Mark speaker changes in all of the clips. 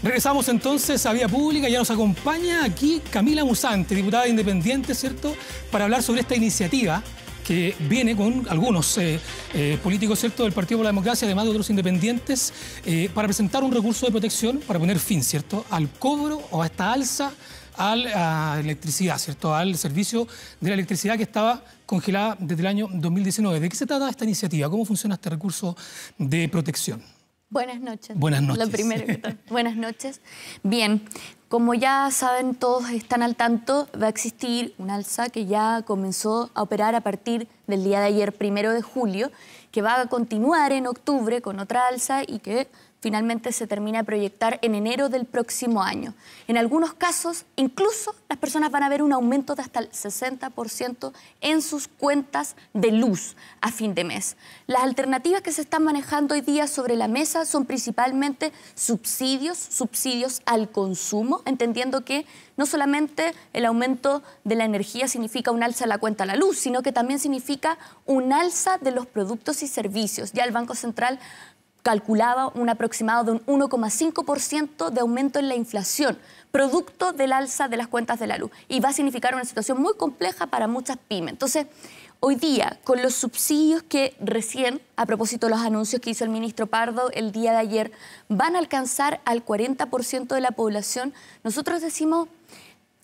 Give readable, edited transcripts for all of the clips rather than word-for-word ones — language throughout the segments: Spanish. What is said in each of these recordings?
Speaker 1: Regresamos entonces a Vía Pública. Ya nos acompaña aquí Camila Musante, diputada independiente, ¿cierto?, para hablar sobre esta iniciativa que viene con algunos políticos, ¿cierto?, del Partido por la Democracia, además de otros independientes, para presentar un recurso de protección para poner fin, ¿cierto?, al cobro o a esta alza a la electricidad, ¿cierto?, al servicio de la electricidad que estaba congelada desde el año 2019. ¿De qué se trata esta iniciativa? ¿Cómo funciona este recurso de protección?
Speaker 2: Buenas noches.
Speaker 1: Buenas noches.
Speaker 2: Lo primero que todo. Buenas noches. Bien, como ya saben, todos están al tanto, va a existir un alza que ya comenzó a operar a partir del día de ayer, 1 de julio, que va a continuar en octubre con otra alza y que finalmente se termina de proyectar en enero del próximo año. En algunos casos, incluso las personas van a ver un aumento de hasta el 60% en sus cuentas de luz a fin de mes. Las alternativas que se están manejando hoy día sobre la mesa son principalmente subsidios al consumo, entendiendo que no solamente el aumento de la energía significa un alza en la cuenta de la luz, sino que también significa un alza de los productos y servicios. Ya el Banco Central calculaba un aproximado de un 1,5% de aumento en la inflación, producto del alza de las cuentas de la luz. Y va a significar una situación muy compleja para muchas pymes. Entonces, hoy día, con los subsidios que recién, a propósito de los anuncios que hizo el ministro Pardo el día de ayer, van a alcanzar al 40% de la población, nosotros decimos,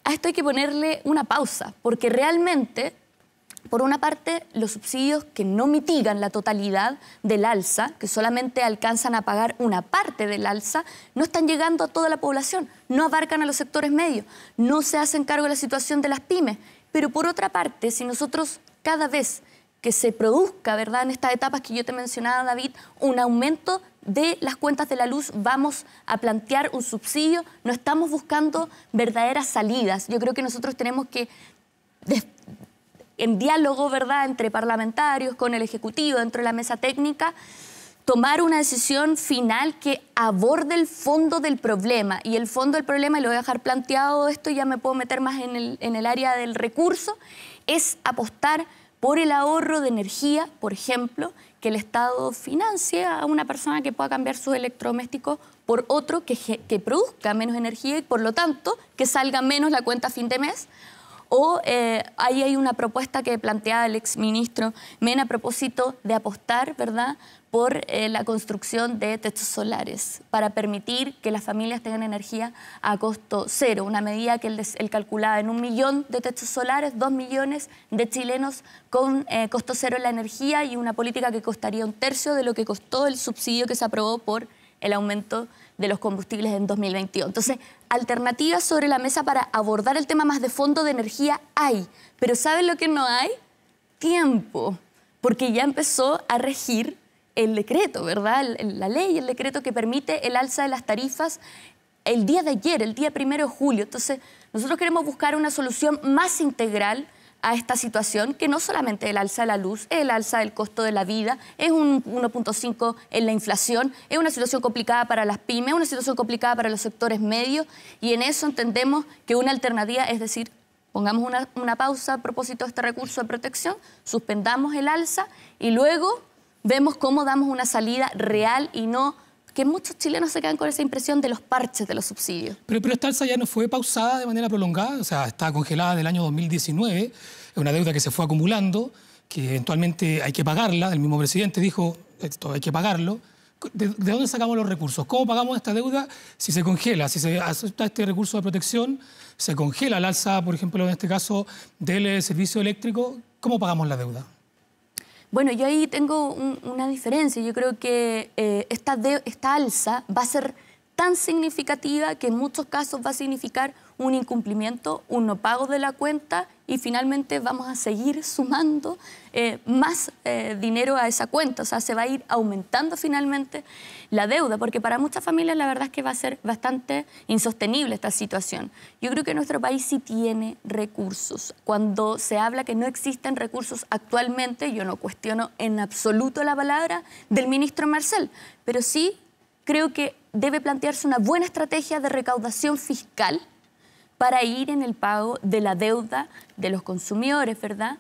Speaker 2: a esto hay que ponerle una pausa, porque realmente, por una parte, los subsidios que no mitigan la totalidad del alza, que solamente alcanzan a pagar una parte del alza, no están llegando a toda la población, no abarcan a los sectores medios, no se hacen cargo de la situación de las pymes. Pero por otra parte, si nosotros cada vez que se produzca, ¿verdad?, en estas etapas que yo te mencionaba, David, un aumento de las cuentas de la luz, vamos a plantear un subsidio, no estamos buscando verdaderas salidas. Yo creo que nosotros tenemos que, en diálogo, ¿verdad?, entre parlamentarios, con el Ejecutivo, dentro de la mesa técnica, tomar una decisión final que aborde el fondo del problema. Y el fondo del problema, y lo voy a dejar planteado esto, ya me puedo meter más en el área del recurso, es apostar por el ahorro de energía, por ejemplo, que el Estado financie a una persona que pueda cambiar sus electrodomésticos por otro que produzca menos energía y, por lo tanto, que salga menos la cuenta a fin de mes. O ahí hay una propuesta que planteaba el exministro Mena a propósito de apostar, ¿verdad?, por la construcción de techos solares para permitir que las familias tengan energía a costo cero. Una medida que él calculaba en 1 millón de techos solares, 2 millones de chilenos con costo cero en la energía y una política que costaría 1/3 de lo que costó el subsidio que se aprobó por el aumento de los combustibles en 2022. Entonces, alternativas sobre la mesa para abordar el tema más de fondo de energía hay, pero ¿saben lo que no hay? Tiempo, porque ya empezó a regir el decreto, ¿verdad? La ley, el decreto que permite el alza de las tarifas el día de ayer, el día 1 de julio. Entonces, nosotros queremos buscar una solución más integral a esta situación, que no solamente el alza de la luz, es el alza del costo de la vida, es un 1,5 en la inflación, es una situación complicada para las pymes, es una situación complicada para los sectores medios, y en eso entendemos que una alternativa es decir, pongamos una pausa a propósito de este recurso de protección, suspendamos el alza y luego vemos cómo damos una salida real y no que muchos chilenos se quedan con esa impresión de los parches de los subsidios.
Speaker 1: Pero esta alza ya no fue pausada de manera prolongada, o sea, está congelada del año 2019, es una deuda que se fue acumulando, que eventualmente hay que pagarla, el mismo presidente dijo, esto hay que pagarlo. ¿De dónde sacamos los recursos? ¿Cómo pagamos esta deuda si se congela? Si se acepta este recurso de protección, se congela el alza, por ejemplo, en este caso, del servicio eléctrico, ¿cómo pagamos la deuda?
Speaker 2: Bueno, yo ahí tengo una diferencia. Yo creo que esta alza va a ser tan significativa que en muchos casos va a significar un incumplimiento, un no pago de la cuenta y finalmente vamos a seguir sumando más dinero a esa cuenta. O sea, se va a ir aumentando finalmente la deuda, porque para muchas familias la verdad es que va a ser bastante insostenible esta situación. Yo creo que nuestro país sí tiene recursos. Cuando se habla que no existen recursos actualmente, yo no cuestiono en absoluto la palabra del ministro Marcel, pero sí creo que debe plantearse una buena estrategia de recaudación fiscal para ir en el pago de la deuda de los consumidores, ¿verdad?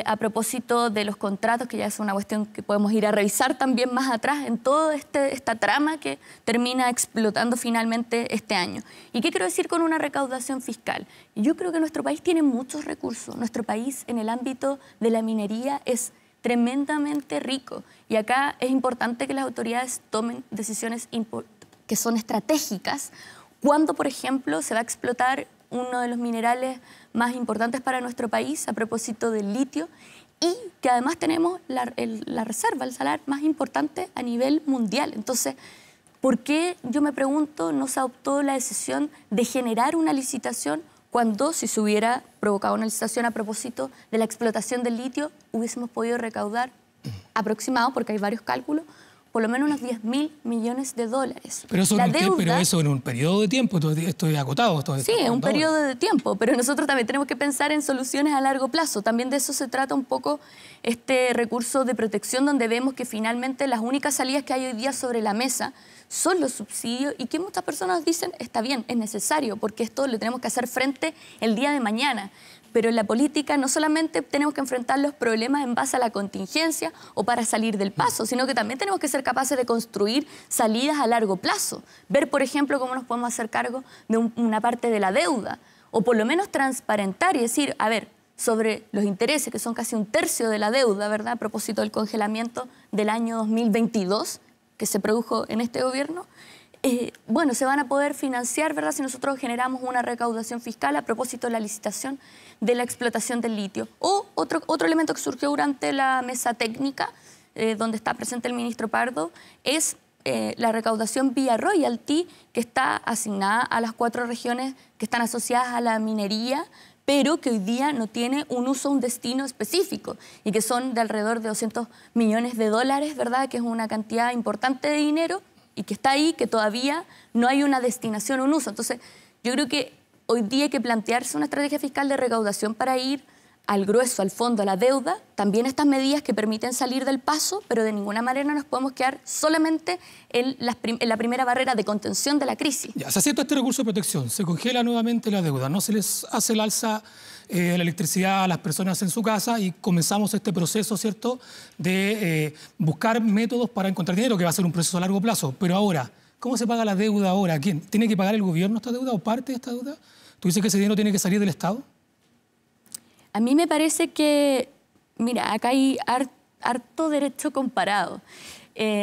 Speaker 2: A propósito de los contratos, que ya es una cuestión que podemos ir a revisar también más atrás en toda esta trama que termina explotando finalmente este año. ¿Y qué quiero decir con una recaudación fiscal? Yo creo que nuestro país tiene muchos recursos. Nuestro país en el ámbito de la minería es tremendamente rico. Y acá es importante que las autoridades tomen decisiones que son estratégicas cuando, por ejemplo, se va a explotar uno de los minerales más importantes para nuestro país a propósito del litio, y que además tenemos la reserva, el salar más importante a nivel mundial. Entonces, ¿por qué, yo me pregunto, no se adoptó la decisión de generar una licitación cuando, si se hubiera provocado una licitación a propósito de la explotación del litio, hubiésemos podido recaudar aproximado, porque hay varios cálculos, por lo menos unos 10.000 millones de dólares.
Speaker 1: Pero eso, pero eso en un periodo de tiempo, esto es acotado.
Speaker 2: Sí, es un periodo de tiempo, pero nosotros también tenemos que pensar en soluciones a largo plazo. También de eso se trata un poco este recurso de protección, donde vemos que finalmente las únicas salidas que hay hoy día sobre la mesa son los subsidios, y que muchas personas dicen, está bien, es necesario, porque esto le tenemos que hacer frente el día de mañana. Pero en la política no solamente tenemos que enfrentar los problemas en base a la contingencia o para salir del paso, sino que también tenemos que ser capaces de construir salidas a largo plazo. Ver, por ejemplo, cómo nos podemos hacer cargo de una parte de la deuda, o por lo menos transparentar y decir, a ver, sobre los intereses, que son casi un tercio de la deuda, ¿verdad?, a propósito del congelamiento del año 2022 que se produjo en este gobierno, bueno, se van a poder financiar, ¿verdad?, si nosotros generamos una recaudación fiscal a propósito de la licitación de la explotación del litio. O otro elemento que surgió durante la mesa técnica, donde está presente el ministro Pardo, es la recaudación vía royalty, que está asignada a las 4 regiones que están asociadas a la minería, pero que hoy día no tiene un uso, un destino específico, y que son de alrededor de 200 millones de dólares, ¿verdad?, que es una cantidad importante de dinero, y que está ahí, que todavía no hay una destinación, un uso. Entonces, yo creo que hoy día hay que plantearse una estrategia fiscal de recaudación para ir al grueso, al fondo, a la deuda. También estas medidas que permiten salir del paso, pero de ninguna manera nos podemos quedar solamente en la primera barrera de contención de la crisis.
Speaker 1: Ya, se acepta este recurso de protección, se congela nuevamente la deuda, no se les hace el alza de la electricidad a las personas en su casa, y comenzamos este proceso, ¿cierto?, de buscar métodos para encontrar dinero, que va a ser un proceso a largo plazo. Pero ahora, ¿cómo se paga la deuda ahora? ¿Quién? ¿Tiene que pagar el gobierno esta deuda o parte de esta deuda? ¿Tú dices que ese dinero tiene que salir del Estado?
Speaker 2: A mí me parece que, mira, acá hay harto derecho comparado.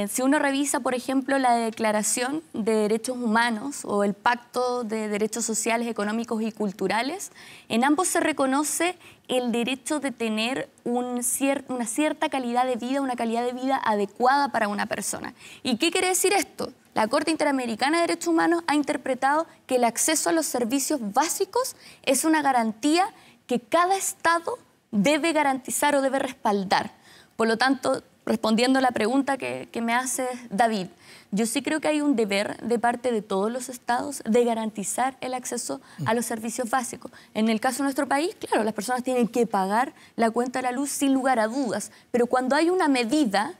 Speaker 2: Si uno revisa, por ejemplo, la Declaración de Derechos Humanos o el Pacto de Derechos Sociales, Económicos y Culturales, en ambos se reconoce el derecho de tener una cierta calidad de vida, una calidad de vida adecuada para una persona. ¿Y qué quiere decir esto? La Corte Interamericana de Derechos Humanos ha interpretado que el acceso a los servicios básicos es una garantía que cada Estado debe garantizar o debe respaldar. Por lo tanto, respondiendo a la pregunta que me hace David, yo sí creo que hay un deber de parte de todos los estados de garantizar el acceso a los servicios básicos. En el caso de nuestro país, claro, las personas tienen que pagar la cuenta de la luz sin lugar a dudas, pero cuando hay una medida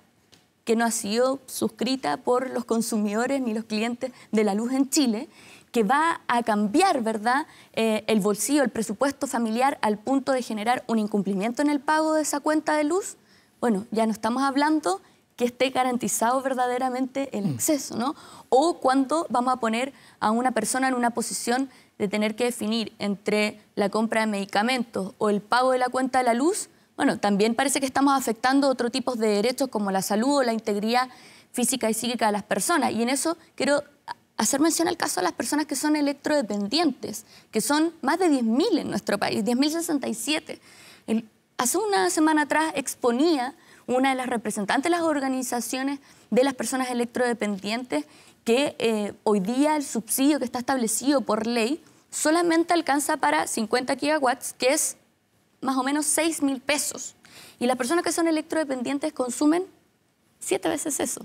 Speaker 2: que no ha sido suscrita por los consumidores ni los clientes de la luz en Chile, que va a cambiar, ¿verdad?, el bolsillo, el presupuesto familiar al punto de generar un incumplimiento en el pago de esa cuenta de luz, bueno, ya no estamos hablando que esté garantizado verdaderamente el acceso, ¿no? O cuando vamos a poner a una persona en una posición de tener que definir entre la compra de medicamentos o el pago de la cuenta de la luz, bueno, también parece que estamos afectando otro tipo de derechos como la salud o la integridad física y psíquica de las personas. Y en eso quiero hacer mención al caso de las personas que son electrodependientes, que son más de 10.000 en nuestro país, 10.067. Hace una semana atrás exponía una de las representantes de las organizaciones de las personas electrodependientes que hoy día el subsidio que está establecido por ley solamente alcanza para 50 gigawatts, que es más o menos 6.000 pesos. Y las personas que son electrodependientes consumen 7 veces eso.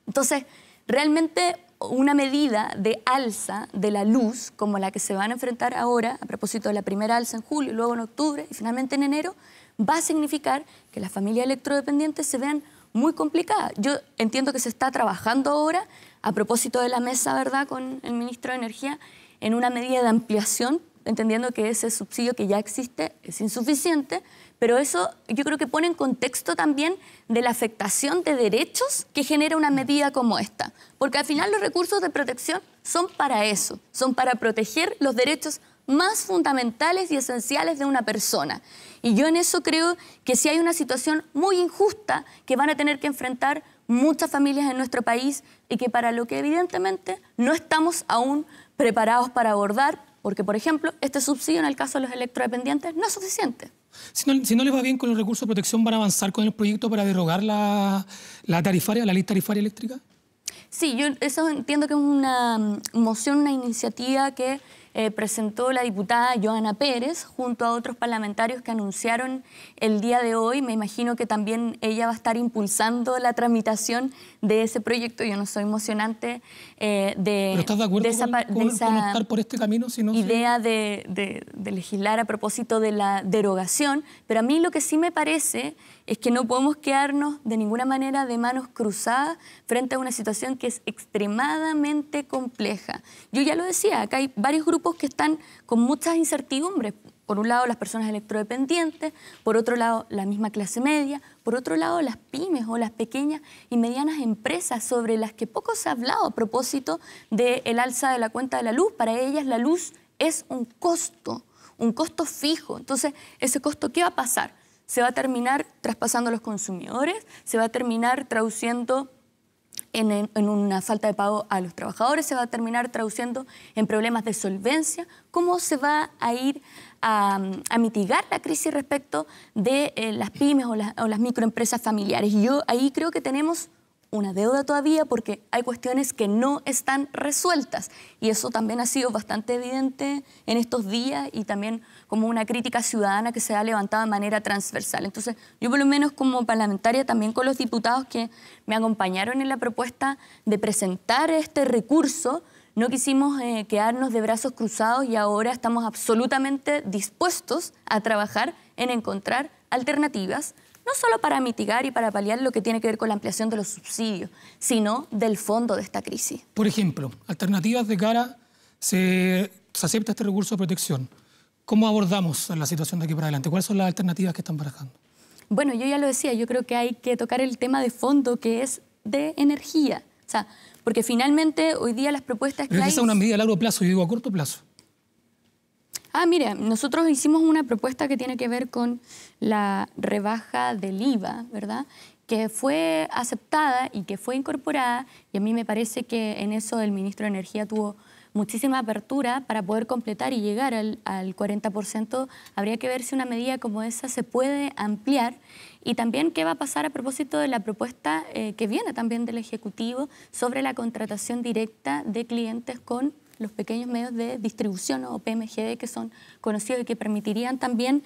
Speaker 2: Entonces, realmente una medida de alza de la luz, como la que se van a enfrentar ahora, a propósito de la primera alza en julio, luego en octubre y finalmente en enero, va a significar que las familias electrodependientes se vean muy complicadas. Yo entiendo que se está trabajando ahora, a propósito de la mesa, ¿verdad?, con el ministro de Energía, en una medida de ampliación, entendiendo que ese subsidio que ya existe es insuficiente, pero eso yo creo que pone en contexto también de la afectación de derechos que genera una medida como esta. Porque al final los recursos de protección son para eso, son para proteger los derechos más fundamentales y esenciales de una persona. Y yo en eso creo que sí hay una situación muy injusta que van a tener que enfrentar muchas familias en nuestro país y que para lo que evidentemente no estamos aún preparados para abordar, porque, por ejemplo, este subsidio en el caso de los electrodependientes no es suficiente.
Speaker 1: Si no les va bien con los recursos de protección, ¿van a avanzar con el proyecto para derogar la ley tarifaria eléctrica?
Speaker 2: Sí, yo eso entiendo que es una moción, una iniciativa que presentó la diputada Joana Pérez junto a otros parlamentarios que anunciaron el día de hoy. Me imagino que también ella va a estar impulsando la tramitación de ese proyecto. Yo no soy emocionante
Speaker 1: ¿Pero estás de acuerdo con optar por este camino? Si no,
Speaker 2: idea de legislar a propósito de la derogación, pero a mí lo que sí me parece es que no podemos quedarnos de ninguna manera de manos cruzadas frente a una situación que es extremadamente compleja. Yo ya lo decía, acá hay varios grupos que están con muchas incertidumbres. Por un lado, las personas electrodependientes, por otro lado, la misma clase media, por otro lado, las pymes o las pequeñas y medianas empresas sobre las que poco se ha hablado a propósito del alza de la cuenta de la luz. Para ellas la luz es un costo fijo. Entonces, ese costo, ¿qué va a pasar? Se va a terminar traspasando a los consumidores, se va a terminar traduciendo en una falta de pago a los trabajadores, se va a terminar traduciendo en problemas de solvencia. ¿Cómo se va a ir a mitigar la crisis respecto de las pymes o las microempresas familiares? Y yo ahí creo que tenemos una deuda todavía porque hay cuestiones que no están resueltas y eso también ha sido bastante evidente en estos días y también como una crítica ciudadana que se ha levantado de manera transversal. Entonces, yo por lo menos como parlamentaria, también con los diputados que me acompañaron en la propuesta de presentar este recurso, no quisimos quedarnos de brazos cruzados y ahora estamos absolutamente dispuestos a trabajar en encontrar alternativas, no solo para mitigar y para paliar lo que tiene que ver con la ampliación de los subsidios, sino del fondo de esta crisis.
Speaker 1: Por ejemplo, alternativas de cara, se acepta este recurso de protección. ¿Cómo abordamos la situación de aquí para adelante? ¿Cuáles son las alternativas que están barajando?
Speaker 2: Bueno, yo ya lo decía, yo creo que hay que tocar el tema de fondo, que es de energía. O sea, porque finalmente hoy día las propuestas que hay...
Speaker 1: Esa es una medida a largo plazo, yo digo a corto plazo.
Speaker 2: Mire, nosotros hicimos una propuesta que tiene que ver con la rebaja del IVA, ¿verdad?, que fue aceptada y que fue incorporada, y a mí me parece que en eso el ministro de Energía tuvo muchísima apertura para poder completar y llegar al 40%. Habría que ver si una medida como esa se puede ampliar y también qué va a pasar a propósito de la propuesta que viene también del Ejecutivo sobre la contratación directa de clientes con los pequeños medios de distribución o PMGD que son conocidos y que permitirían también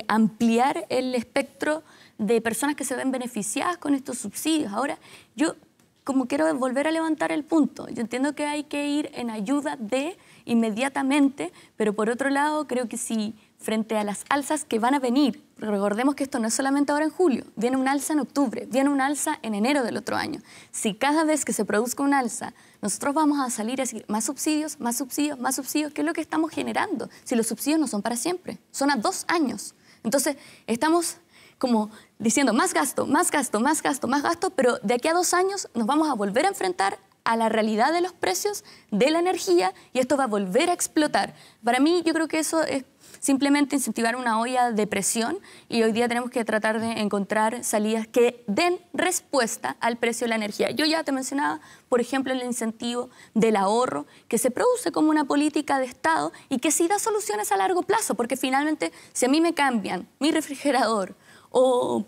Speaker 2: ampliar el espectro de personas que se ven beneficiadas con estos subsidios. Ahora, yo como quiero volver a levantar el punto, yo entiendo que hay que ir en ayuda de inmediatamente, pero por otro lado creo que si frente a las alzas que van a venir, recordemos que esto no es solamente ahora en julio, viene un alza en octubre, viene un alza en enero del otro año. Si cada vez que se produzca un alza nosotros vamos a salir a decir más subsidios, más subsidios, más subsidios, ¿qué es lo que estamos generando? Si los subsidios no son para siempre, son a 2 años. Entonces estamos como diciendo más gasto, más gasto, más gasto, más gasto, pero de aquí a 2 años nos vamos a volver a enfrentar a la realidad de los precios de la energía y esto va a volver a explotar. Para mí yo creo que eso es simplemente incentivar una olla de presión y hoy día tenemos que tratar de encontrar salidas que den respuesta al precio de la energía. Yo ya te mencionaba, por ejemplo, el incentivo del ahorro que se produce como una política de Estado y que sí da soluciones a largo plazo, porque finalmente si a mí me cambian mi refrigerador u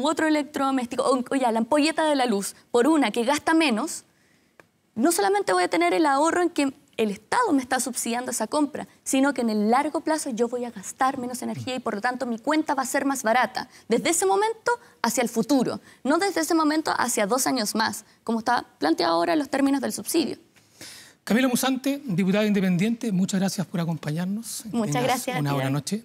Speaker 2: otro electrodoméstico o ya la ampolleta de la luz por una que gasta menos, no solamente voy a tener el ahorro en que el Estado me está subsidiando esa compra, sino que en el largo plazo yo voy a gastar menos energía y por lo tanto mi cuenta va a ser más barata. Desde ese momento hacia el futuro, no desde ese momento hacia 2 años más, como está planteado ahora en los términos del subsidio.
Speaker 1: Camila Musante, diputada independiente, muchas gracias por acompañarnos.
Speaker 2: Muchas gracias.
Speaker 1: Una buena noche.